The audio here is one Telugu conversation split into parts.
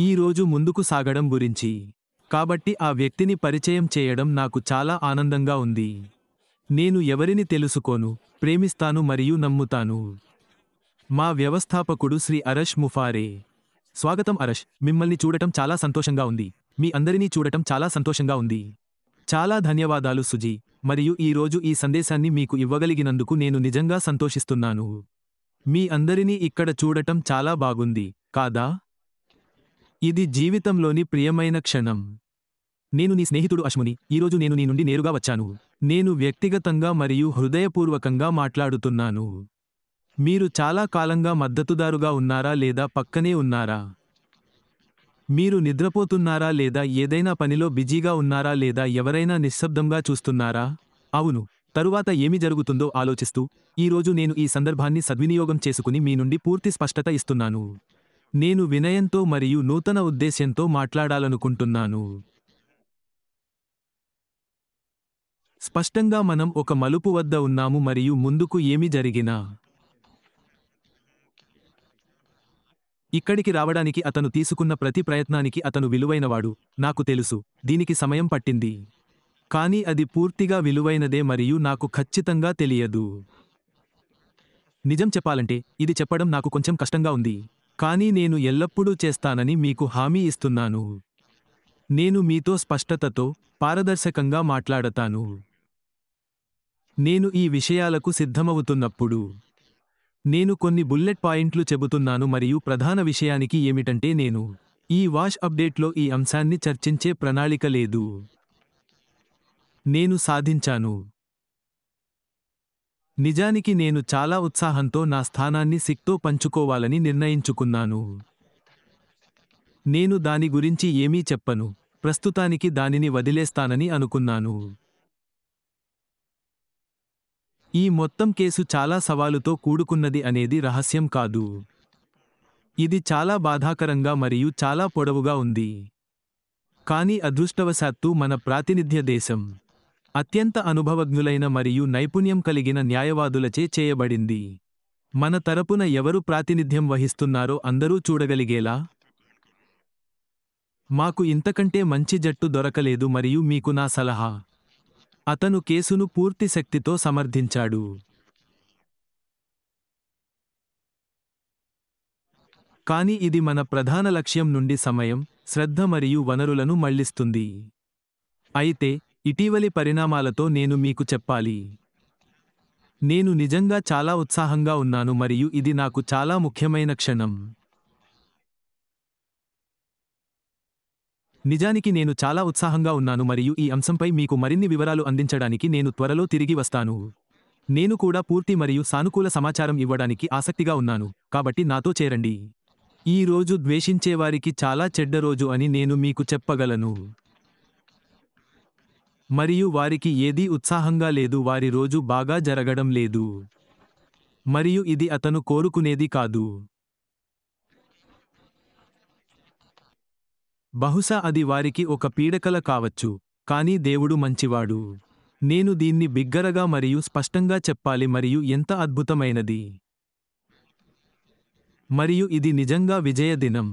ఈ రోజు ముందుకు సాగడం గురించి. కాబట్టి ఆ వ్యక్తిని పరిచయం చేయడం నాకు చాలా ఆనందంగా ఉంది. నేను ఎవరిని తెలుసుకోను, ప్రేమిస్తాను మరియు నమ్ముతాను. మా వ్యవస్థాపకుడు శ్రీ అరష్ ముఫారే. స్వాగతం అరష్, మిమ్మల్ని చూడటం చాలా సంతోషంగా ఉంది. మీ అందరినీ చూడటం చాలా సంతోషంగా ఉంది. చాలా ధన్యవాదాలు సుజీ, మరియు ఈ రోజు ఈ సందేశాన్ని మీకు ఇవ్వగలిగినందుకు నేను నిజంగా సంతోషిస్తున్నాను. మీ అందరినీ ఇక్కడ చూడటం చాలా బాగుంది, కాదా? ఇది జీవితంలోని ప్రియమైన క్షణం. నేను నీ స్నేహితుడు అశ్ముని. ఈరోజు నేను నీ నుండి నేరుగా వచ్చాను. నేను వ్యక్తిగతంగా మరియు హృదయపూర్వకంగా మాట్లాడుతున్నాను. మీరు చాలా కాలంగా మద్దతుదారుగా ఉన్నారా లేదా పక్కనే ఉన్నారా? మీరు నిద్రపోతున్నారా లేదా ఏదైనా పనిలో బిజీగా ఉన్నారా లేదా ఎవరైనా నిశ్శబ్దంగా చూస్తున్నారా? అవును. తరువాత ఏమి జరుగుతుందో ఆలోచిస్తూ, ఈరోజు నేను ఈ సందర్భాన్ని సద్వినియోగం చేసుకుని మీ నుండి పూర్తి స్పష్టత ఇస్తున్నాను. నేను వినయంతో మరియు నూతన ఉద్దేశ్యంతో మాట్లాడాలనుకుంటున్నాను. స్పష్టంగా మనం ఒక మలుపు వద్ద ఉన్నాము మరియు ముందుకు ఏమి జరిగినా ఇక్కడికి రావడానికి అతను తీసుకున్న ప్రతి ప్రయత్నానికి అతను విలువైనవాడు. నాకు తెలుసు, దీనికి సమయం పట్టింది. కానీ అది పూర్తిగా విలువైనదే మరియు నాకు ఖచ్చితంగా తెలియదు. నిజం చెప్పాలంటే, ఇది చెప్పడం నాకు కొంచెం కష్టంగా ఉంది. కానీ నేను ఎల్లప్పుడూ చేస్తానని మీకు హామీ ఇస్తున్నాను. నేను మీతో స్పష్టతతో, పారదర్శకంగా మాట్లాడతాను. నేను ఈ విషయాలకు సిద్ధమవుతున్నప్పుడు నేను కొన్ని బుల్లెట్ పాయింట్లు చెబుతున్నాను మరియు ప్రధాన విషయానికి ఏమిటంటే నేను ఈ వాష్ అప్డేట్లో ఈ అంశాన్ని చర్చించే ప్రణాళిక లేదు. నేను సాధించాను. నిజానికి నేను చాలా ఉత్సాహంతో నా స్థానాన్ని సిక్తో పంచుకోవాలని నిర్ణయించుకున్నాను. నేను దాని గురించి ఏమీ చెప్పను, ప్రస్తుతానికి దానిని వదిలేస్తానని అనుకున్నాను. ఈ మొత్తం కేసు చాలా సవాలుతో కూడుకున్నది అనేది రహస్యం కాదు. ఇది చాలా బాధాకరంగా మరియు చాలా పొడవుగా ఉంది. కానీ అదృష్టవశాత్తు మన ప్రాతినిధ్య దేశం అత్యంత అనుభవజ్ఞులైన మరియు నైపుణ్యం కలిగిన న్యాయవాదులచే చేయబడింది. మన తరపున ఎవరు ప్రాతినిధ్యం వహిస్తున్నారో అందరూ చూడగలిగేలా. మాకు ఇంతకంటే మంచి జట్టు దొరకలేదు మరియు మీకు నా సలహా. అతను కేసును పూర్తి శక్తితో సమర్థించాడు. కానీ ఇది మన ప్రధాన లక్ష్యం నుండి సమయం, శ్రద్ధ మరియు వనరులను మళ్లిస్తుంది. అయితే ఇటీవలి పరిణామాలతో నేను మీకు చెప్పాలి. నేను నిజంగా చాలా ఉత్సాహంగా ఉన్నాను మరియు ఇది నాకు చాలా ముఖ్యమైన క్షణం. నిజానికి నేను చాలా ఉత్సాహంగా ఉన్నాను మరియు ఈ అంశంపై మీకు మరిన్ని వివరాలు అందించడానికి నేను త్వరలో తిరిగి వస్తాను. నేను కూడా పూర్తి మరియు సానుకూల సమాచారం ఇవ్వడానికి ఆసక్తిగా ఉన్నాను, కాబట్టి నాతో చేరండి. ఈ రోజు ద్వేషించేవారికి చాలా చెడ్డ రోజు అని నేను మీకు చెప్పగలను. మరియు వారికి ఏదీ ఉత్సాహంగా లేదు, వారి రోజు బాగా జరగడం లేదు. మరియు ఇది అతను కోరుకునేది కాదు. బహుశా అది వారికి ఒక పీడకల కావచ్చు, కానీ దేవుడు మంచివాడు. నేను దీన్ని బిగ్గరగా మరియు స్పష్టంగా చెప్పాలి మరియు ఎంత అద్భుతమైనది. మరియు ఇది నిజంగా విజయ దినం.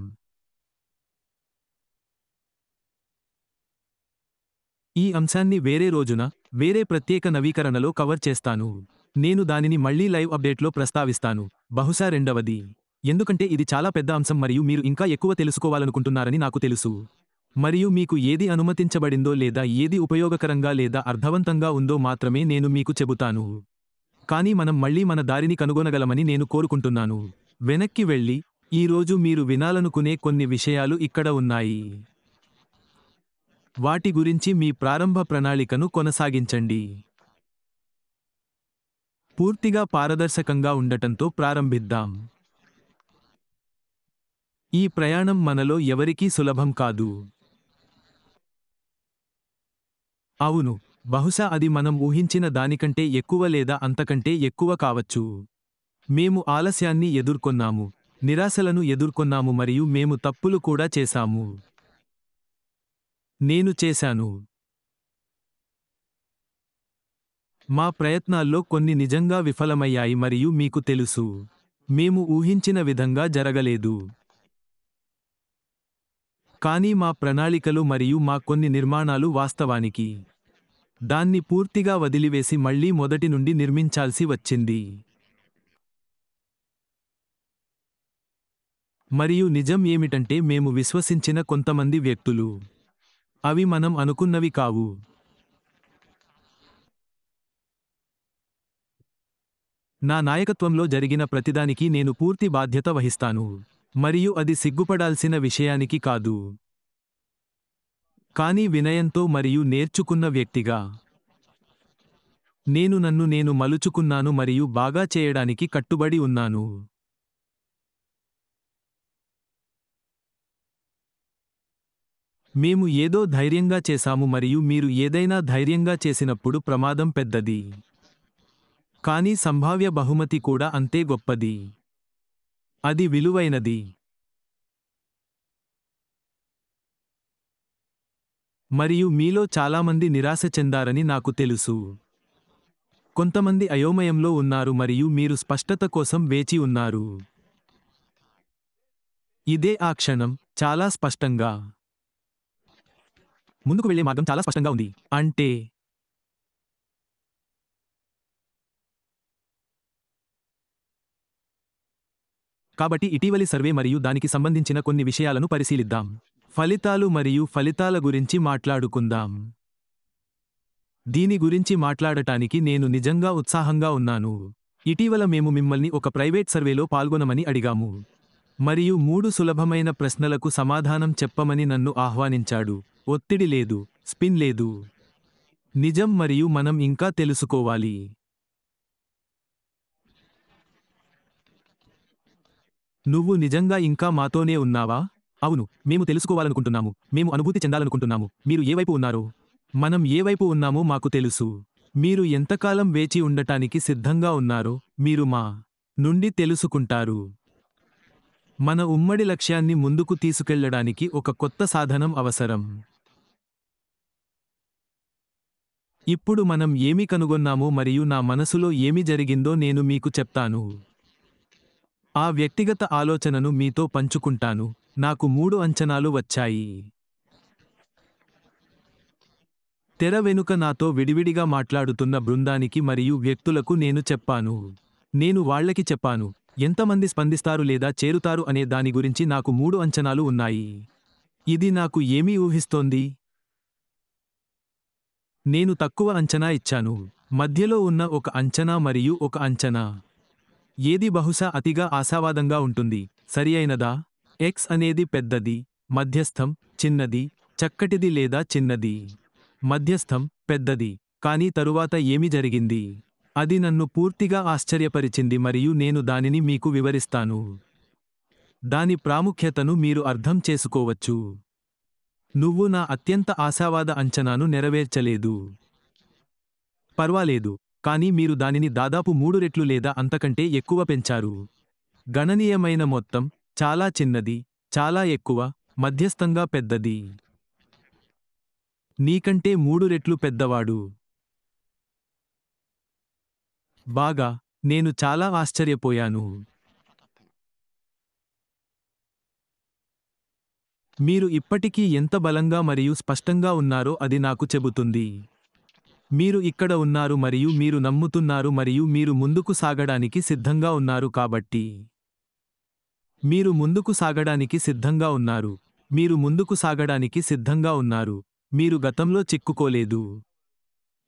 ఈ అంశాన్ని వేరే రోజున, వేరే ప్రత్యేక నవీకరణలో కవర్ చేస్తాను. నేను దానిని మళ్లీ లైవ్ అప్డేట్లో ప్రస్తావిస్తాను, బహుశా రెండవది. ఎందుకంటే ఇది చాలా పెద్ద అంశం మరియు మీరు ఇంకా ఎక్కువ తెలుసుకోవాలనుకుంటున్నారని నాకు తెలుసు. మరియు మీకు ఏది అనుమతించబడిందో లేదా ఏది ఉపయోగకరంగా లేదా అర్థవంతంగా ఉందో మాత్రమే నేను మీకు చెబుతాను. కానీ మనం మళ్లీ మన దారిని కనుగొనగలమని నేను కోరుకుంటున్నాను. వెనక్కి వెళ్ళి, ఈరోజు మీరు వినాలనుకునే కొన్ని విషయాలు ఇక్కడ ఉన్నాయి. వాటి గురించి మీ ప్రారంభ ప్రణాళికను కొనసాగించండి. పూర్తిగా పారదర్శకంగా ఉండటంతో ప్రారంభిద్దాం. ఈ ప్రయాణం మనలో ఎవరికీ సులభం కాదు. అవును, బహుశా అది మనం ఊహించిన దానికంటే ఎక్కువ లేదా అంతకంటే ఎక్కువ కావచ్చు. మేము ఆలస్యాన్ని ఎదుర్కొన్నాము, నిరాశలను ఎదుర్కొన్నాము మరియు మేము తప్పులు కూడా చేశాము. నేను చేశాను. మా ప్రయత్నాల్లో కొన్ని నిజంగా విఫలమయ్యాయి మరియు మీకు తెలుసు, మేము ఊహించిన విధంగా జరగలేదు. కానీ మా ప్రణాళికలు మరియు మా కొన్ని నిర్మాణాలు వాస్తవానికి దాన్ని పూర్తిగా వదిలివేసి మళ్ళీ మొదటి నుండి నిర్మించాల్సి వచ్చింది. మరియు నిజం ఏమిటంటే మేము విశ్వసించిన కొంతమంది వ్యక్తులు అవి మనం అనుకున్నవి కావు. నా నాయకత్వంలో జరిగిన ప్రతిదానికి నేను పూర్తి బాధ్యత వహిస్తాను. మరియు అది సిగ్గుపడాల్సిన విషయానికి కాదు. కానీ వినయంతో మరియు నేర్చుకున్న వ్యక్తిగా నేను నన్ను నేను మలుచుకున్నాను మరియు బాగా చేయడానికి కట్టుబడి ఉన్నాను. మేము ఏదో ధైర్యంగా చేశాము మరియు మీరు ఏదైనా ధైర్యంగా చేసినప్పుడు ప్రమాదం పెద్దది. కానీ సంభావ్య బహుమతి కూడా అంతే గొప్పది. అది విలువైనది. మరియు మీలో చాలామంది నిరాశ చెందారని నాకు తెలుసు. కొంతమంది అయోమయంలో ఉన్నారు మరియు మీరు స్పష్టత కోసం వేచి ఉన్నారు. ఇదే ఆ క్షణం, చాలా స్పష్టంగా. ముందుకు వెళ్ళే మార్గం చాలా స్పష్టంగా ఉంది. అంటే కాబట్టి ఇటీవలి సర్వే మరియు దానికి సంబంధించిన కొన్ని విషయాలను పరిశీలిద్దాం. ఫలితాలు మరియు ఫలితాల గురించి మాట్లాడుకుందాం. దీని గురించి మాట్లాడటానికి నేను నిజంగా ఉత్సాహంగా ఉన్నాను. ఇటీవల మేము మిమ్మల్ని ఒక ప్రైవేట్ సర్వేలో పాల్గొనమని అడిగాము. మరియు 3 సులభమైన ప్రశ్నలకు సమాధానం చెప్పమని నన్ను ఆహ్వానించాడు. ఒత్తిడి లేదు, స్పిన్ లేదు. నిజం మరియు మనం ఇంకా తెలుసుకోవాలి. నువ్వు నిజంగా ఇంకా మాతోనే ఉన్నావా? అవును, మేము తెలుసుకోవాలనుకుంటున్నాము. మేము అనుభూతి చెందాలనుకుంటున్నాము. మీరు ఏ వైపు ఉన్నారో? మనం ఏ వైపు ఉన్నామో మాకు తెలుసు. మీరు ఎంతకాలం వేచి ఉండటానికి సిద్ధంగా ఉన్నారో మీరు మా నుండి తెలుసుకుంటారు. మన ఉమ్మడి లక్ష్యాన్ని ముందుకు తీసుకెళ్లడానికి ఒక కొత్త సాధనం అవసరం. ఇప్పుడు మనం ఏమి కనుగొన్నామో మరియు నా మనసులో ఏమి జరిగిందో నేను మీకు చెప్తాను. ఆ వ్యక్తిగత ఆలోచనను మీతో పంచుకుంటాను. నాకు 3 అంచనాలు వచ్చాయి. తెర వెనుక నాతో విడివిడిగా మాట్లాడుతున్న బృందానికి మరియు వ్యక్తులకు నేను చెప్పాను. నేను వాళ్ళకి చెప్పాను, ఎంతమంది స్పందిస్తారు లేదా చేరుతారు అనే దాని గురించి నాకు 3 అంచనాలు ఉన్నాయి. ఇది నాకు ఏమి ఊహిస్తోంది? నేను తక్కువ అంచనా ఇచ్చాను, మధ్యలో ఉన్న ఒక అంచనా మరియు ఒక అంచనా. ఏది బహుశా అతిగా ఆశావాదంగా ఉంటుంది, సరియైనదా? X అనేది పెద్దది, మధ్యస్థం, చిన్నది, చక్కటిది లేదా చిన్నది. మధ్యస్థం, పెద్దది. కానీ తరువాత ఏమి జరిగింది? అది నన్ను పూర్తిగా ఆశ్చర్యపరిచింది మరియు నేను దానిని మీకు వివరిస్తాను. దాని ప్రాముఖ్యతను మీరు అర్థం చేసుకోవచ్చు. నువ్వు నా అత్యంత ఆశావాద అంచనాను నెరవేర్చలేదు. పర్వాలేదు, కానీ మీరు దానిని దాదాపు 3 రెట్లు లేదా అంతకంటే ఎక్కువ పెంచారు. గణనీయమైన మొత్తం, చాలా చిన్నది, చాలా ఎక్కువ, మధ్యస్థంగా పెద్దది. నీకంటే 3 రెట్లు పెద్దవాడు. బాగా, నేను చాలా ఆశ్చర్యపోయాను. మీరు ఇప్పటికీ ఎంత బలంగా మరియు స్పష్టంగా ఉన్నారో అది నాకు చెబుతుంది. మీరు ఇక్కడ ఉన్నారు మరియు మీరు నమ్ముతున్నారు మరియు మీరు ముందుకు సాగడానికి సిద్ధంగా ఉన్నారు కాబట్టి. మీరు ముందుకు సాగడానికి సిద్ధంగా ఉన్నారు. మీరు ముందుకు సాగడానికి సిద్ధంగా ఉన్నారు. మీరు గతంలో చిక్కుకోలేదు.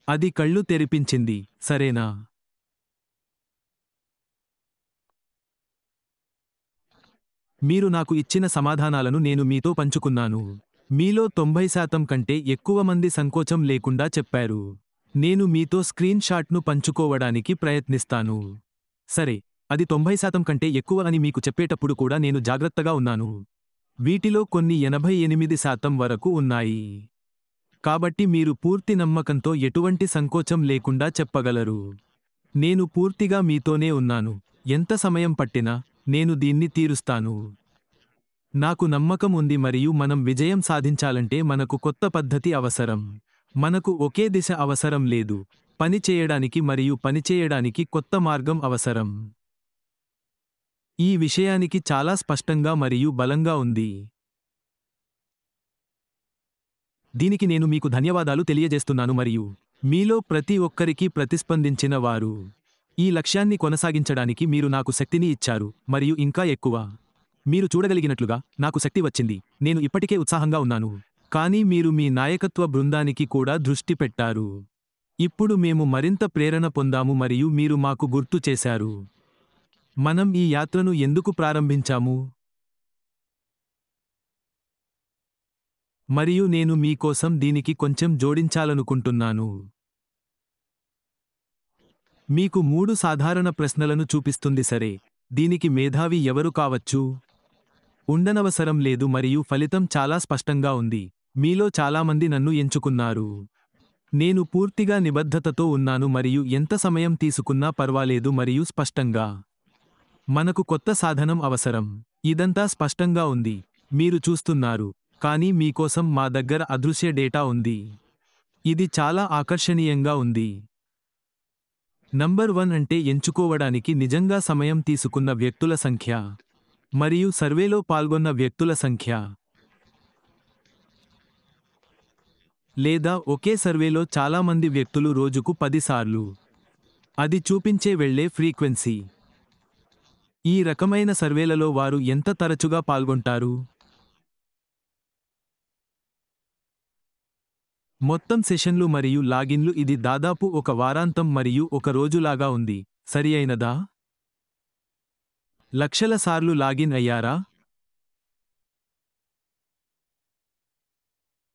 అది కళ్ళు తెరిపించింది, సరేనా? మీరు నాకు ఇచ్చిన సమాధానాలను నేను మీతో పంచుకున్నాను. మీలో 90% కంటే ఎక్కువ మంది సంకోచం లేకుండా చెప్పారు. నేను మీతో స్క్రీన్ షాట్ను పంచుకోవడానికి ప్రయత్నిస్తాను. సరే, అది 90% కంటే ఎక్కువ అని మీకు చెప్పేటప్పుడు కూడా నేను జాగ్రత్తగా ఉన్నాను. వీటిలో కొన్ని 88% వరకు ఉన్నాయి. కాబట్టి మీరు పూర్తి నమ్మకంతో ఎటువంటి సంకోచం లేకుండా చెప్పగలరు. నేను పూర్తిగా మీతోనే ఉన్నాను. ఎంత సమయం పట్టినా, నేను దీన్ని తీరుస్తాను. నాకు నమ్మకం ఉంది మరియు మనం విజయం సాధించాలంటే మనకు కొత్త పద్ధతి అవసరం. మనకు ఒకే దిశ అవసరం లేదు. పని చేయడానికి మరియు పనిచేయడానికి కొత్త మార్గం అవసరం. ఈ విషయానికి చాలా స్పష్టంగా మరియు బలంగా ఉంది. దీనికి నేను మీకు ధన్యవాదాలు తెలియజేస్తున్నాను మరియు మీలో ప్రతి ఒక్కరికి ప్రతిస్పందించిన వారు ఈ లక్ష్యాన్ని కొనసాగించడానికి మీరు నాకు శక్తిని ఇచ్చారు మరియు ఇంకా ఎక్కువ. మీరు చూడగలిగినట్లుగా నాకు శక్తి వచ్చింది. నేను ఇప్పటికే ఉత్సాహంగా ఉన్నాను. కానీ మీరు మీ నాయకత్వ బృందానికి కూడా దృష్టి పెట్టారు. ఇప్పుడు మేము మరింత ప్రేరణ పొందాము మరియు మీరు మాకు గుర్తు చేశారు. మనం ఈ యాత్రను ఎందుకు ప్రారంభించాము? మరియు నేను మీకోసం దీనికి కొంచెం జోడించాలనుకుంటున్నాను. మీకు 3 సాధారణ ప్రశ్నలను చూపిస్తుంది. సరే, దీనికి మేధావి ఎవరు కావచ్చు? ఉండనవసరం లేదు మరియు ఫలితం చాలా స్పష్టంగా ఉంది. మీలో చాలామంది నన్ను ఎంచుకున్నారు. నేను పూర్తిగా నిబద్ధతతో ఉన్నాను మరియు ఎంత సమయం తీసుకున్నా పర్వాలేదు మరియు స్పష్టంగా. మనకు కొత్త సాధనం అవసరం. ఇదంతా స్పష్టంగా ఉంది. మీరు చూస్తున్నారు. కానీ మీకోసం మా దగ్గర అదృశ్య డేటా ఉంది. ఇది చాలా ఆకర్షణీయంగా ఉంది. నంబర్ 1 అంటే ఎంచుకోవడానికి నిజంగా సమయం తీసుకున్న వ్యక్తుల సంఖ్య మరియు సర్వేలో పాల్గొన్న వ్యక్తుల సంఖ్య. లేదా ఒకే సర్వేలో చాలామంది వ్యక్తులు రోజుకు 10 సార్లు. అది చూపించే వెళ్ళే ఫ్రీక్వెన్సీ. ఈ రకమైన సర్వేలలో వారు ఎంత తరచుగా పాల్గొంటారు? మొత్తం సెషన్లు మరియు లాగిన్లు. ఇది దాదాపు ఒక వారాంతం మరియు ఒక రోజులాగా ఉంది. సరియైనదా? లక్షల సార్లు లాగిన్ అయ్యారా?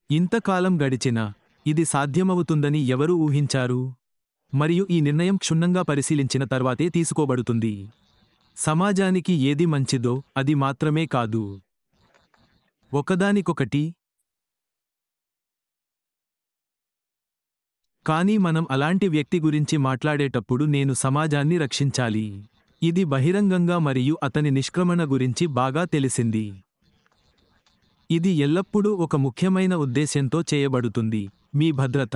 ఇంతకాలం గడిచినా ఇది సాధ్యమవుతుందని ఎవరు ఊహించారు? మరియు ఈ నిర్ణయం క్షుణ్ణంగా పరిశీలించిన తర్వాతే తీసుకోబడుతుంది. సమాజానికి ఏది మంచిదో అది మాత్రమే కాదు. ఒకదానికొకటి. కానీ మనం అలాంటి వ్యక్తి గురించి మాట్లాడేటప్పుడు నేను సమాజాన్ని రక్షించాలి. ఇది బహిరంగంగా మరియు అతని నిష్క్రమణ గురించి బాగా తెలిసింది. ఇది ఎల్లప్పుడూ ఒక ముఖ్యమైన ఉద్దేశ్యంతో చేయబడుతుంది. మీ భద్రత.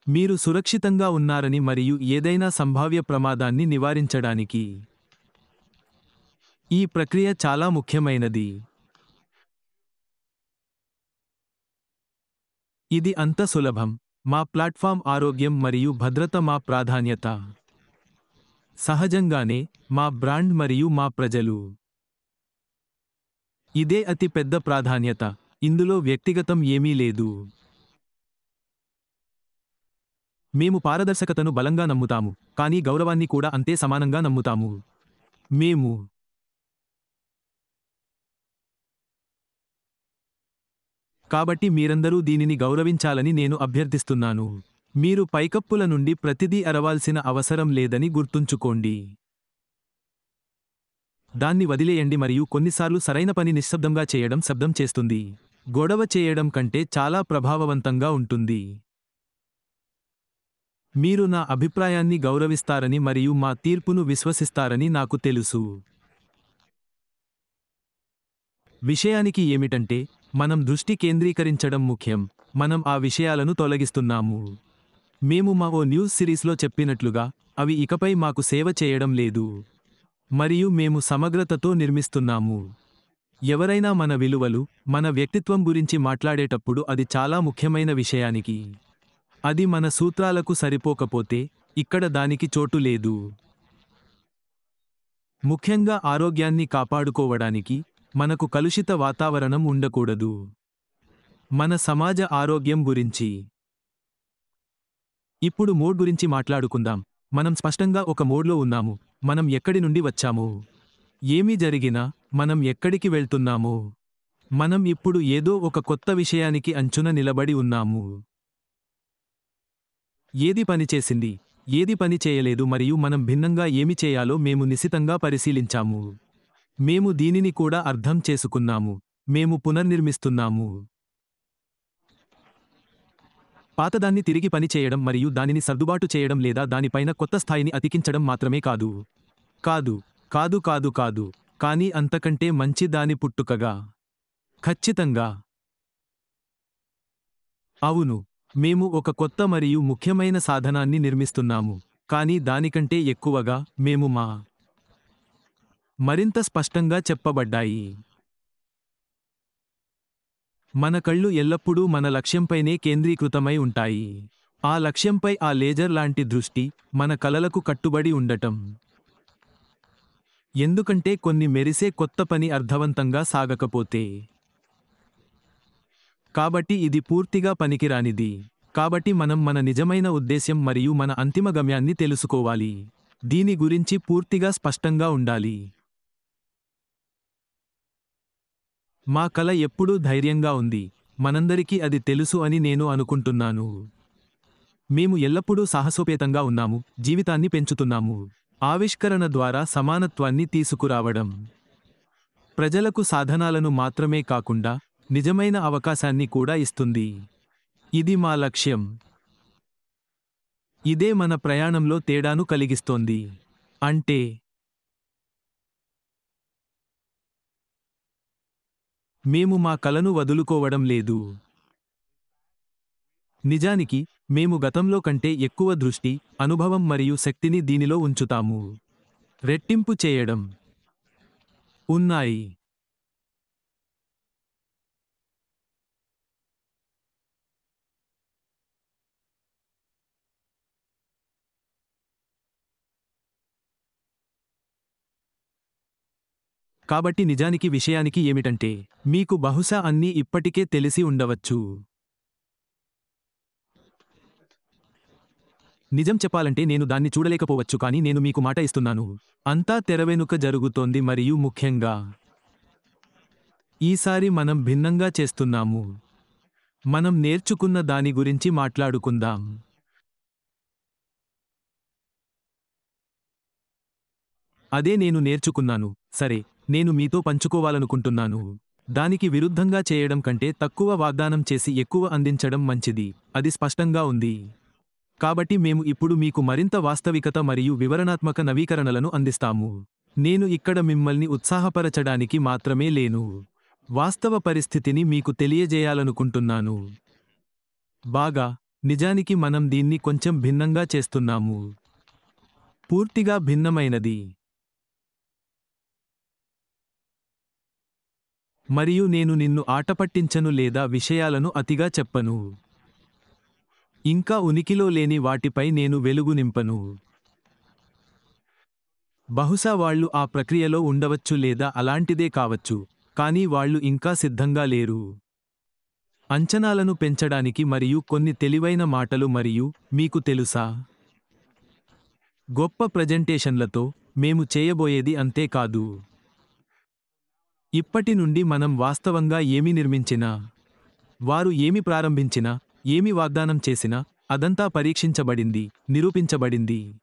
మీరు సురక్షితంగా ఉన్నారని మరియు ఏదైనా సంభావ్య ప్రమాదాన్ని నివారించడానికి. ఈ ప్రక్రియ చాలా ముఖ్యమైనది. ఇది అంత సులభం. మా ప్లాట్ఫాం ఆరోగ్యం మరియు భద్రత మా ప్రాధాన్యత. సహజంగానే మా బ్రాండ్ మరియు మా ప్రజలు. ఇదే అతి పెద్ద ప్రాధాన్యత. ఇందులో వ్యక్తిగతం ఏమీ లేదు. మేము పారదర్శకతను బలంగా నమ్ముతాము, కానీ గౌరవాన్ని కూడా అంతే సమానంగా నమ్ముతాము. మేము కాబట్టి మీరందరూ దీనిని గౌరవించాలని నేను అభ్యర్థిస్తున్నాను. మీరు పైకప్పుల నుండి ప్రతిదీ అరవాల్సిన అవసరం లేదని గుర్తుంచుకోండి. దాన్ని వదిలేయండి మరియు కొన్నిసార్లు సరైన పని నిశ్శబ్దంగా చేయడం శబ్దం చేస్తుంది. గొడవ చేయడం కంటే చాలా ప్రభావవంతంగా ఉంటుంది. మీరు నా అభిప్రాయాన్ని గౌరవిస్తారని మరియు మా తీర్పును విశ్వసిస్తారని నాకు తెలుసు. విషయానికి ఏమిటంటే, మనం దృష్టి కేంద్రీకరించడం ముఖ్యం. మనం ఆ విషయాలను తొలగిస్తున్నాము. మేము మా ఓ న్యూస్ సిరీస్లో చెప్పినట్లుగా, అవి ఇకపై మాకు సేవ చేయడం లేదు. మరియు మేము సమగ్రతతో నిర్మిస్తున్నాము. ఎవరైనా మన విలువలు, మన వ్యక్తిత్వం గురించి మాట్లాడేటప్పుడు అది చాలా ముఖ్యమైన విషయానికి. అది మన సూత్రాలకు సరిపోకపోతే, ఇక్కడ దానికి చోటు లేదు. ముఖ్యంగా ఆరోగ్యాన్ని కాపాడుకోవడానికి, మనకు కలుషిత వాతావరణం ఉండకూడదు. మన సమాజ ఆరోగ్యం గురించి. ఇప్పుడు మోడ్ గురించి మాట్లాడుకుందాం. మనం స్పష్టంగా ఒక మోడ్లో ఉన్నాము. మనం ఎక్కడి నుండి వచ్చామో, ఏమి జరిగినా, మనం ఎక్కడికి వెళ్తున్నామో. మనం ఇప్పుడు ఏదో ఒక కొత్త విషయానికి అంచున నిలబడి ఉన్నాము. ఏది పనిచేసింది, ఏది పని చేయలేదు మరియు మనం భిన్నంగా ఏమి చేయాలో మేము నిశితంగా పరిశీలించాము. మేము దీనిని కూడా అర్థం చేసుకున్నాము. మేము పునర్నిర్మిస్తున్నాము. పాతదాన్ని తిరిగి పని చేయడం మరియు దానిని సర్దుబాటు చేయడం లేదా దానిపైన కొత్త స్థాయిని అతికించడం మాత్రమే కాదు. కాదు, కాదు, కాదు, కాదు. కానీ అంతకంటే మంచి దాని పుట్టుకగా. ఖచ్చితంగా. అవును, మేము ఒక కొత్త మరియు ముఖ్యమైన సాధనాన్ని నిర్మిస్తున్నాము. కానీ దానికంటే ఎక్కువగా, మేము మరింత స్పష్టంగా చెప్పబడ్డాయి. మన కళ్ళు ఎల్లప్పుడూ మన లక్ష్యంపైనే కేంద్రీకృతమై ఉంటాయి. ఆ లక్ష్యంపై ఆ లేజర్ లాంటి దృష్టి, మన కలలకు కట్టుబడి ఉండటం. ఎందుకంటే కొన్ని మెరిసే కొత్త పని అర్థవంతంగా సాగకపోతే. కాబట్టి ఇది పూర్తిగా పనికిరానిది. కాబట్టి మనం మన నిజమైన ఉద్దేశ్యం మరియు మన అంతిమ గమ్యాన్ని తెలుసుకోవాలి. దీని గురించి పూర్తిగా స్పష్టంగా ఉండాలి. మా కల ఎప్పుడూ ధైర్యంగా ఉంది. మనందరికీ అది తెలుసు అని నేను అనుకుంటున్నాను. మేము ఎల్లప్పుడూ సాహసోపేతంగా ఉన్నాము, జీవితాన్ని పెంచుతున్నాము. ఆవిష్కరణ ద్వారా సమానత్వాన్ని తీసుకురావడం. ప్రజలకు సాధనాలను మాత్రమే కాకుండా నిజమైన అవకాశాన్ని కూడా ఇస్తుంది. ఇది మా లక్ష్యం. ఇదే మన ప్రయాణంలో తేడాను కలిగిస్తోంది. అంటే మేము మా కలను వదులుకోవడం లేదు. నిజానికి, మేము గతంలో కంటే ఎక్కువ దృష్టి, అనుభవం మరియు శక్తిని దీనిలో ఉంచుతాము. రెట్టింపు చేయడం. ఉన్నాయి. కాబట్టి నిజానికి విషయానికి ఏమిటంటే, మీకు బహుశా అన్నీ ఇప్పటికే తెలిసి ఉండవచ్చు. నిజం చెప్పాలంటే నేను దాన్ని చూడలేకపోవచ్చు, కానీ నేను మీకు మాట ఇస్తున్నాను. అంతా తెరవెనుక జరుగుతోంది మరియు ముఖ్యంగా ఈసారి మనం భిన్నంగా చేస్తున్నాము. మనం నేర్చుకున్న దాని గురించి మాట్లాడుకుందాం. అదే నేను నేర్చుకున్నాను. సరే, నేను మీతో పంచుకోవాలనుకుంటున్నాను. దానికి విరుద్ధంగా చేయడం కంటే తక్కువ వాగ్దానం చేసి ఎక్కువ అందించడం మంచిది. అది స్పష్టంగా ఉంది. కాబట్టి మేము ఇప్పుడు మీకు మరింత వాస్తవికత మరియు వివరణాత్మక నవీకరణలను అందిస్తాము. నేను ఇక్కడ మిమ్మల్ని ఉత్సాహపరచడానికి మాత్రమే లేను. వాస్తవ పరిస్థితిని మీకు తెలియజేయాలనుకుంటున్నాను. బాగా, నిజానికి మనం దీన్ని కొంచెం భిన్నంగా చేస్తున్నాము. పూర్తిగా భిన్నమైనది. మరియు నేను నిన్ను ఆటపట్టించను లేదా విషయాలను అతిగా చెప్పను. ఇంకా ఉనికిలో లేని వాటిపై నేను వెలుగు నింపను. బహుశా వాళ్ళు ఆ ప్రక్రియలో ఉండవచ్చు లేదా అలాంటిదే కావచ్చు, కానీ వాళ్ళు ఇంకా సిద్ధంగా లేరు. అంచనాలను పెంచడానికి మరియు కొన్ని తెలివైన మాటలు మరియు, మీకు తెలుసా, గొప్ప ప్రెజెంటేషన్లతో, మేము చేయబోయేది అంతే కాదు. ఇప్పటి నుండి మనం వాస్తవంగా ఏమి నిర్మించినా, వారు ఏమి ప్రారంభించినా, ఏమి వాగ్దానం చేసినా, అదంతా పరీక్షించబడింది, నిరూపించబడింది.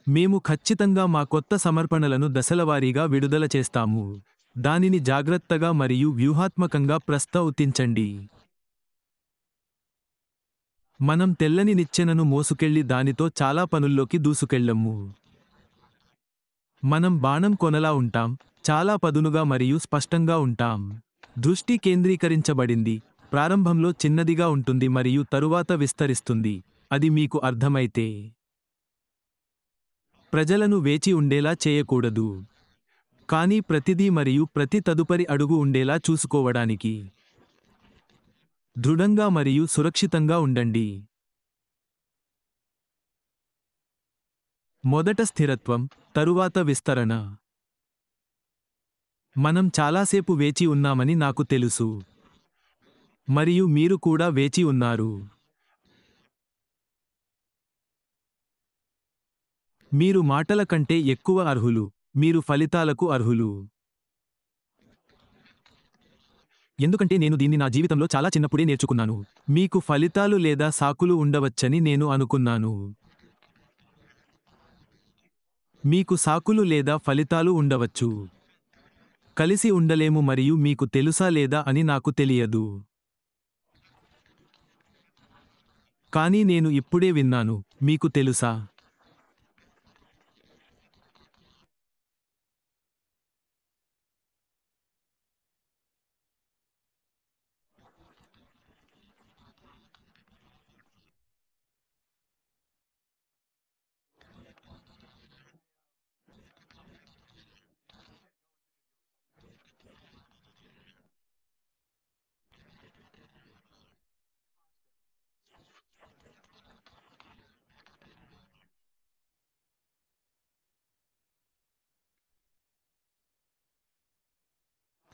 మేము ఖచ్చితంగా మా కొత్త సమర్పణలను దశలవారీగా విడుదల చేస్తాము. దానిని జాగ్రత్తగా మరియు వ్యూహాత్మకంగా ప్రస్తౌతించండి. మనం తెల్లని నిచ్చెనను మోసుకెళ్లి దానితో చాలా పనుల్లోకి దూసుకెళ్ళము. మనం బాణం కొనలా ఉంటాం, చాలా పదునుగా మరియు స్పష్టంగా ఉంటాం. దృష్టి కేంద్రీకరించబడింది, ప్రారంభంలో చిన్నదిగా ఉంటుంది మరియు తరువాత విస్తరిస్తుంది. అది మీకు అర్థమైతే. ప్రజలను వేచి ఉండేలా చేయకూడదు. కానీ ప్రతిదీ మరియు ప్రతి తదుపరి అడుగు ఉండేలా చూసుకోవడానికి దృఢంగా మరియు సురక్షితంగా ఉండండి. మొదట స్థిరత్వం, తరువాత విస్తరణ. మనం చాలాసేపు వేచి ఉన్నామని నాకు తెలుసు. మరియు మీరు కూడా వేచి ఉన్నారు. మీరు మాటల కంటే ఎక్కువ అర్హులు. మీరు ఫలితాలకు అర్హులు. ఎందుకంటే నేను దీన్ని నా జీవితంలో చాలా చిన్నప్పుడే నేర్చుకున్నాను. మీకు ఫలితాలు లేదా సాకులు ఉండవచ్చని నేను అనుకున్నాను. మీకు సాకులు లేదా ఫలితాలు ఉండవచ్చు. కలిసి ఉండలేము మరియు మీకు తెలుసా లేదా అని నాకు తెలియదు. కానీ నేను ఇప్పుడే విన్నాను, మీకు తెలుసా?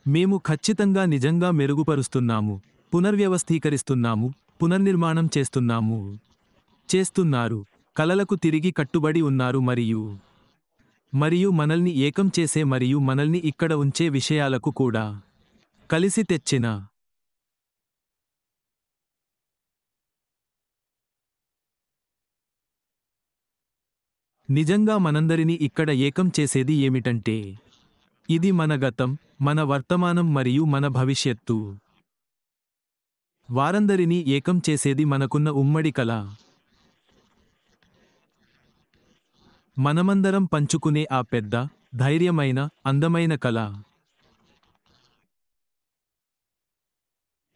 మేము ఖచ్చితంగా నిజంగా మెరుగుపరుస్తున్నాము, పునర్వ్యవస్థీకరిస్తున్నాము, పునర్నిర్మాణం చేస్తున్నాము. చేస్తున్నారు. కలలకు తిరిగి కట్టుబడి ఉన్నారు మరియు మనల్ని ఏకం చేసే మరియు మనల్ని ఇక్కడ ఉంచే విషయాలకు కూడా. కలిసి తెచ్చిన నిజంగా మనందరినీ ఇక్కడ ఏకం చేసేది ఏమిటంటే, ఇది మన గతం, మన వర్తమానం మరియు మన భవిష్యత్తు. వారందరినీ ఏకం చేసేది మనకున్న ఉమ్మడి కల. మనమందరం పంచుకునే ఆ పెద్ద, ధైర్యమైన, అందమైన కల.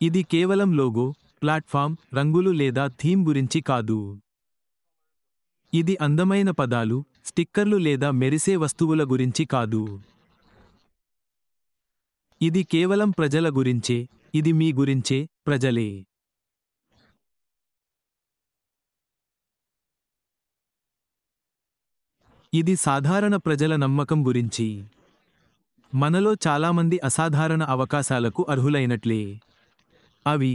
ఇది కేవలం లోగో, ప్లాట్ఫామ్, రంగులు లేదా థీమ్ గురించి కాదు. ఇది అందమైన పదాలు, స్టిక్కర్లు లేదా మెరిసే వస్తువుల గురించి కాదు. ఇది కేవలం ప్రజల గురించే, ఇది మీ గురించే, ప్రజలే. ఇది సాధారణ ప్రజల నమ్మకం గురించి. మనలో చాలామంది అసాధారణ అవకాశాలకు అర్హులైనట్లే. అవి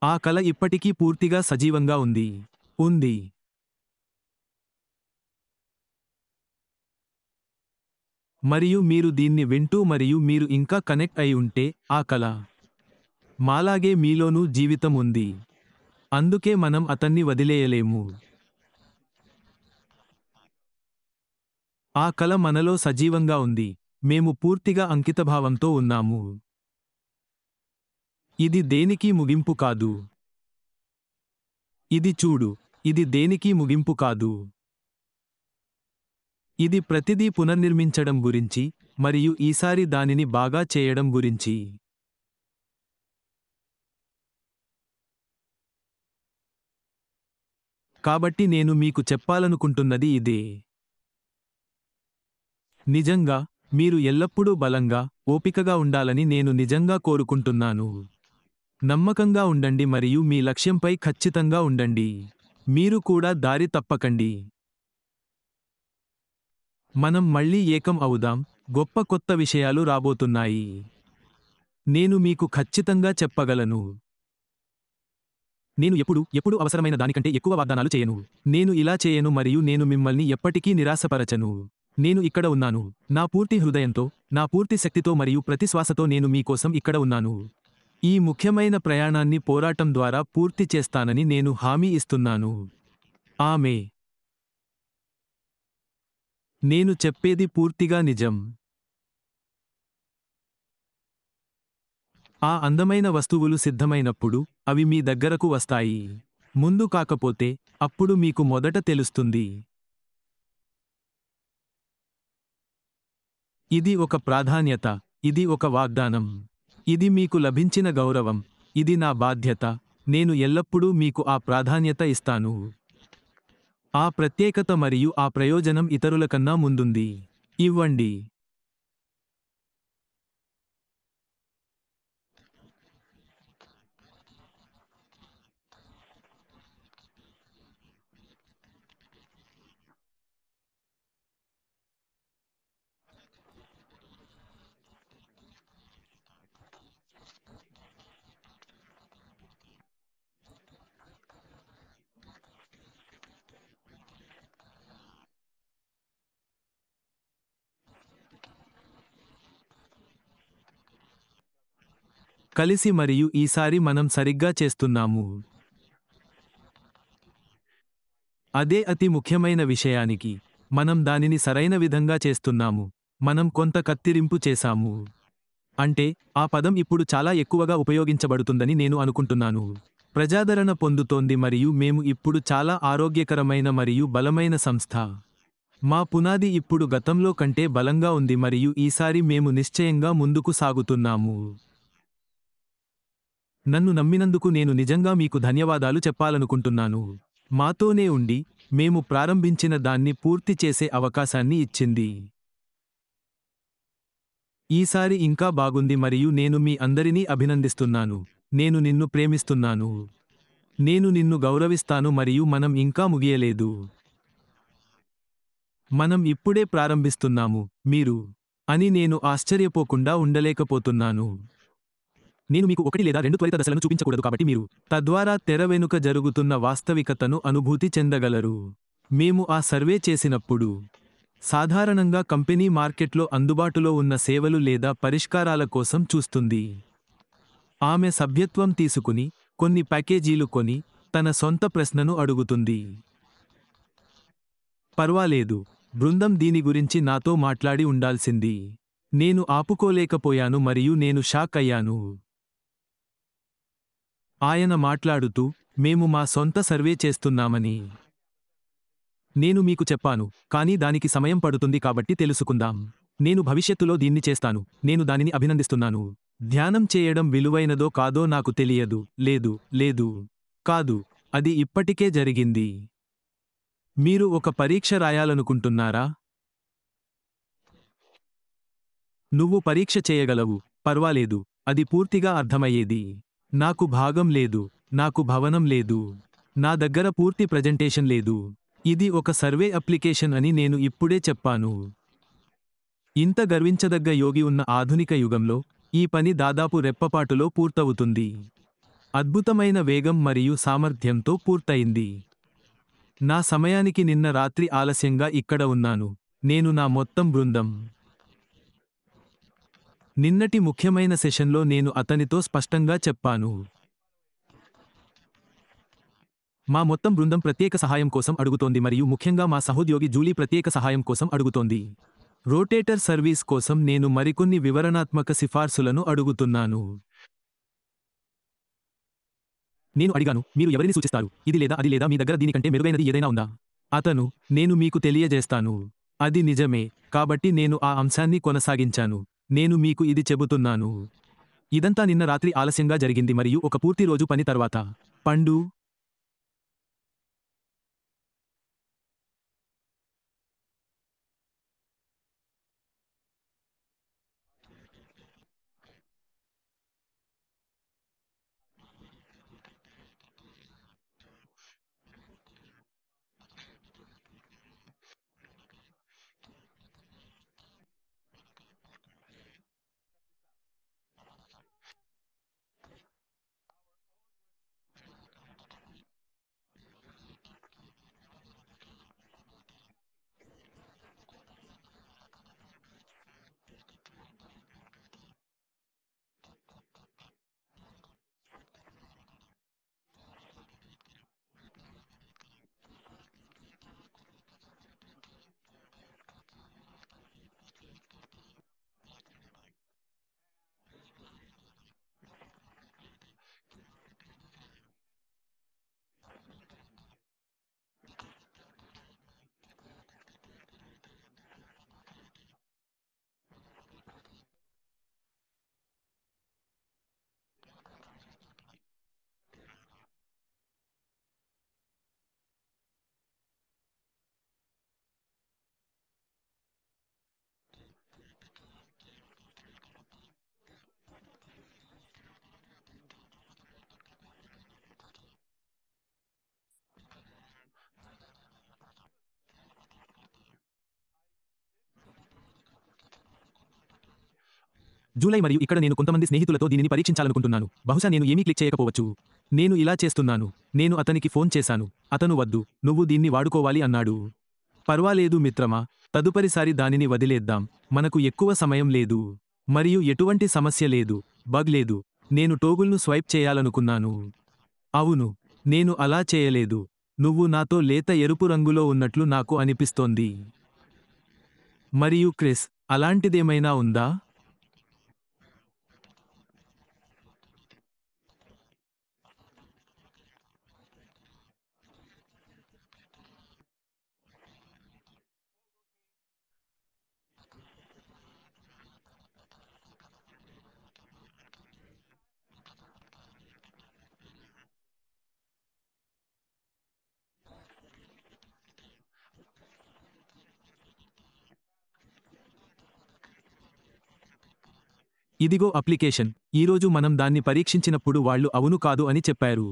ఆ కల ఇప్పటికీ పూర్తిగా సజీవంగా ఉంది. మరియు మీరు దీన్ని వింటూ మరియు మీరు ఇంకా కనెక్ట్ అయి ఉంటే, ఆ కల మాలాగే మీలోనూ జీవితం ఉంది. అందుకే మనం అతన్ని వదిలేయలేము. ఆ కల మనలో సజీవంగా ఉంది. మేము పూర్తిగా అంకితభావంతో ఉన్నాము. ఇది దేనికీ ముగింపు కాదు. ఇది చూడు, ఇది దేనికీ ముగింపు కాదు. ఇది ప్రతిదీ పునర్నిర్మించడం గురించి, మరియు ఈసారి దానిని బాగా చేయడం గురించి. కాబట్టి నేను మీకు చెప్పాలనుకుంటున్నది ఇదే. నిజంగా, మీరు ఎల్లప్పుడూ బలంగా, ఓపికగా ఉండాలని నేను నిజంగా కోరుకుంటున్నాను. నమ్మకంగా ఉండండి మరియు మీ లక్ష్యంపై ఖచ్చితంగా ఉండండి. మీరు కూడా దారి తప్పకండి. మనం మళ్ళీ ఏకం అవుదాం, గొప్ప కొత్త విషయాలు రాబోతున్నాయి. నేను మీకు ఖచ్చితంగా చెప్పగలను. నేను ఎప్పుడూ అవసరమైన దానికంటే ఎక్కువ వాగ్దానాలు చేయను. నేను ఇలా చేయను మరియు నేను మిమ్మల్ని ఎప్పటికీ నిరాశపరచను. నేను ఇక్కడ ఉన్నాను. నా పూర్తి హృదయంతో, నా పూర్తి శక్తితో మరియు ప్రతి శ్వాసతో నేను మీ కోసం ఇక్కడ ఉన్నాను. ఈ ముఖ్యమైన ప్రయాణాన్ని పోరాటం ద్వారా పూర్తి చేస్తానని నేను హామీ ఇస్తున్నాను. ఆమె. నేను చెప్పేది పూర్తిగా నిజం. ఆ అందమైన వస్తువులు సిద్ధమైనప్పుడు, అవి మీ దగ్గరకు వస్తాయి. ముందు కాకపోతే, అప్పుడు మీకు మొదట తెలుస్తుంది. ఇది ఒక ప్రాధాన్యత, ఇది ఒక వాగ్దానం. ఇది మీకు లభించిన గౌరవం, ఇది నా బాధ్యత, నేను ఎల్లప్పుడూ మీకు ఆ ప్రాధాన్యత ఇస్తాను. ఆ ప్రత్యేకత మరియు ఆ ప్రయోజనం ఇతరులకన్నా ముందుంది. ఇవ్వండి. కలిసి మరియు ఈసారి మనం సరిగ్గా చేస్తున్నాము. అదే అతి ముఖ్యమైన విషయానికి మనం దానిని సరైన విధంగా చేస్తున్నాము. మనం కొంత కత్తిరింపు చేశాము. అంటే ఆ పదం ఇప్పుడు చాలా ఎక్కువగా ఉపయోగించబడుతుందని నేను అనుకుంటున్నాను. ప్రజాదరణ పొందుతోంది మరియు మేము ఇప్పుడు చాలా ఆరోగ్యకరమైన మరియు బలమైన సంస్థ. మా పునాది ఇప్పుడు గతంలో కంటే బలంగా ఉంది మరియు ఈసారి మేము నిశ్చయంగా ముందుకు సాగుతున్నాము. నన్ను నమ్మినందుకు నేను నిజంగా మీకు ధన్యవాదాలు చెప్పాలనుకుంటున్నాను. మాతోనే ఉండి, మేము ప్రారంభించిన దాన్ని పూర్తి చేసే అవకాశాన్ని ఇచ్చింది. ఈసారి ఇంకా బాగుంది మరియు నేను మీ అందరినీ అభినందిస్తున్నాను. నేను నిన్ను ప్రేమిస్తున్నాను. నేను నిన్ను గౌరవిస్తాను మరియు మనం ఇంకా ముగియలేదు. మనం ఇప్పుడే ప్రారంభిస్తున్నాము, మీరు అని నేను ఆశ్చర్యపోకుండా ఉండలేకపోతున్నాను. నేను మీకు 1 లేదా 2 త్వరిత దశలను చూపించకూడదు కాబట్టి మీరు తద్వారా తెర వెనుక జరుగుతున్న వాస్తవికతను అనుభూతి చెందగలరు. మేము ఆ సర్వే చేసినప్పుడు సాధారణంగా కంపెనీ మార్కెట్లో అందుబాటులో ఉన్న సేవలు లేదా పరిష్కారాల కోసం చూస్తుంది. ఆమె సభ్యత్వం తీసుకుని, కొన్ని ప్యాకేజీలు కొని, తన సొంత ప్రశ్నను అడుగుతుంది. పర్వాలేదు, బృందం దీని గురించి నాతో మాట్లాడి ఉండాల్సింది. నేను ఆపుకోలేకపోయాను మరియు నేను షాక్ అయ్యాను. ఆయన మాట్లాడుతూ, మేము మా సొంత సర్వే చేస్తున్నామని. నేను మీకు చెప్పాను, కానీ దానికి సమయం పడుతుంది కాబట్టి తెలుసుకుందాం. నేను భవిష్యత్తులో దీన్ని చేస్తాను. నేను దానిని అభినందిస్తున్నాను. ధ్యానం చేయడం విలువైనదో కాదో నాకు తెలియదు. లేదు, లేదు. కాదు. అది ఇప్పటికే జరిగింది. మీరు ఒక పరీక్ష రాయాలనుకుంటున్నారా? నువ్వు పరీక్ష చేయగలవు. పర్వాలేదు. అది పూర్తిగా అర్థమయ్యేది. నాకు భాగం లేదు. నాకు భవనం లేదు. నా దగ్గర పూర్తి ప్రెజెంటేషన్ లేదు. ఇది ఒక సర్వే అప్లికేషన్ అని నేను ఇప్పుడే చెప్పాను. ఇంత గర్వించదగ్గ యోగి ఉన్న ఆధునిక యుగంలో, ఈ పని దాదాపు రెప్పపాటులో పూర్తవుతుంది. అద్భుతమైన వేగం మరియు సామర్థ్యంతో పూర్తయింది. నా సమయానికి నిన్న రాత్రి ఆలస్యంగా ఇక్కడ ఉన్నాను. నేను నా మొత్తం బృందం. నిన్నటి ముఖ్యమైన సెషన్లో నేను అతనితో స్పష్టంగా చెప్పాను. మా మొత్తం బృందం ప్రత్యేక సహాయం కోసం అడుగుతోంది మరియు ముఖ్యంగా మా సహోద్యోగి జూలీ ప్రత్యేక సహాయం కోసం అడుగుతోంది. రొటేటర్ సర్వీస్ కోసం నేను మరికొన్ని వివరణాత్మక సిఫార్సులను అడుగుతున్నాను. నేను అడిగాను, మీరు ఎవరిని సూచిస్తారు? ఇది లేదా అది లేదా మీ దగ్గర దీనికంటే మెరుగైనది ఏదైనా ఉందా? అతను, నేను మీకు తెలియజేస్తాను. అది నిజమే, కాబట్టి నేను ఆ అంశాన్ని కొనసాగించాను. నేను మీకు ఇది చెబుతున్నాను. ఇదంతా నిన్న రాత్రి ఆలస్యంగా జరిగింది మరియు ఒక పూర్తి రోజు పని తర్వాత. పండు జూలై మరియు ఇక్కడ నేను కొంతమంది స్నేహితులతో దీనిని పరీక్షించాలనుకుంటున్నాను. బహుశా నేను ఏమీ క్లిక్ చేయకపోవచ్చు. నేను ఇలా చేస్తున్నాను. నేను అతనికి ఫోన్ చేశాను. అతను వద్దు, నువ్వు దీన్ని వాడుకోవాలి అన్నాడు. పర్వాలేదు మిత్రమా, తదుపరిసారి దానిని వదిలేద్దాం. మనకు ఎక్కువ సమయం లేదు. మరియు ఎటువంటి సమస్య లేదు. బగ్ లేదు. నేను టోగుల్ను స్వైప్ చేయాలనుకున్నాను. అవును. నేను అలా చేయలేదు. నువ్వు నాతో లేత ఎరుపు రంగులో ఉన్నట్లు నాకు అనిపిస్తోంది. మరియు క్రిస్, అలాంటిదేమైనా ఉందా? ఇదిగో అప్లికేషన్. ఈరోజు మనం దాన్ని పరీక్షించినప్పుడు వాళ్ళు అవును కాదు అని చెప్పారు.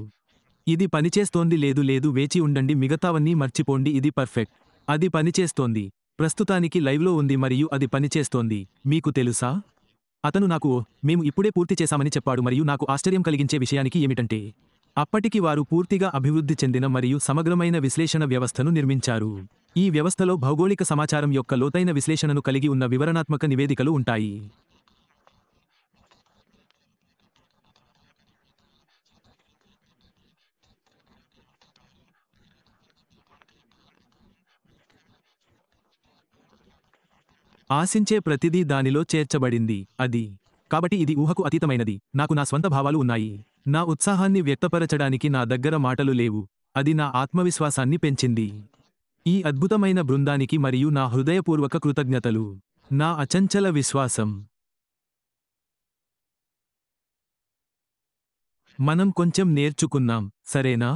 ఇది పనిచేస్తోంది. లేదు లేదు, వేచి ఉండండి, మిగతావన్నీ మర్చిపోండి, ఇది పర్ఫెక్ట్. అది పనిచేస్తోంది. ప్రస్తుతానికి లైవ్లో ఉంది మరియు అది పనిచేస్తోంది. మీకు తెలుసా? అతను నాకు మేము ఇప్పుడే పూర్తి చేశామని చెప్పాడు మరియు నాకు ఆశ్చర్యం కలిగించే విషయానికి ఏమిటంటే, అప్పటికి వారు పూర్తిగా అభివృద్ధి చెందిన మరియు సమగ్రమైన విశ్లేషణ వ్యవస్థను నిర్మించారు. ఈ వ్యవస్థలో భౌగోళిక సమాచారం యొక్క లోతైన విశ్లేషణను కలిగి ఉన్న వివరణాత్మక నివేదికలు ఉంటాయి. ఆశించే ప్రతిదీ దానిలో చేర్చబడింది. కాబట్టి ఇది ఊహకు అతీతమైనది. నాకు నా స్వంత భావాలు ఉన్నాయి. నా ఉత్సాహాన్ని వ్యక్తపరచడానికి నా దగ్గర మాటలు లేవు. అది నా ఆత్మవిశ్వాసాన్ని పెంచింది. ఈ అద్భుతమైన బృందానికి మరియు నా హృదయపూర్వక కృతజ్ఞతలు. నా అచంచల విశ్వాసం. మనం కొంచెం నేర్చుకున్నాం, సరేనా?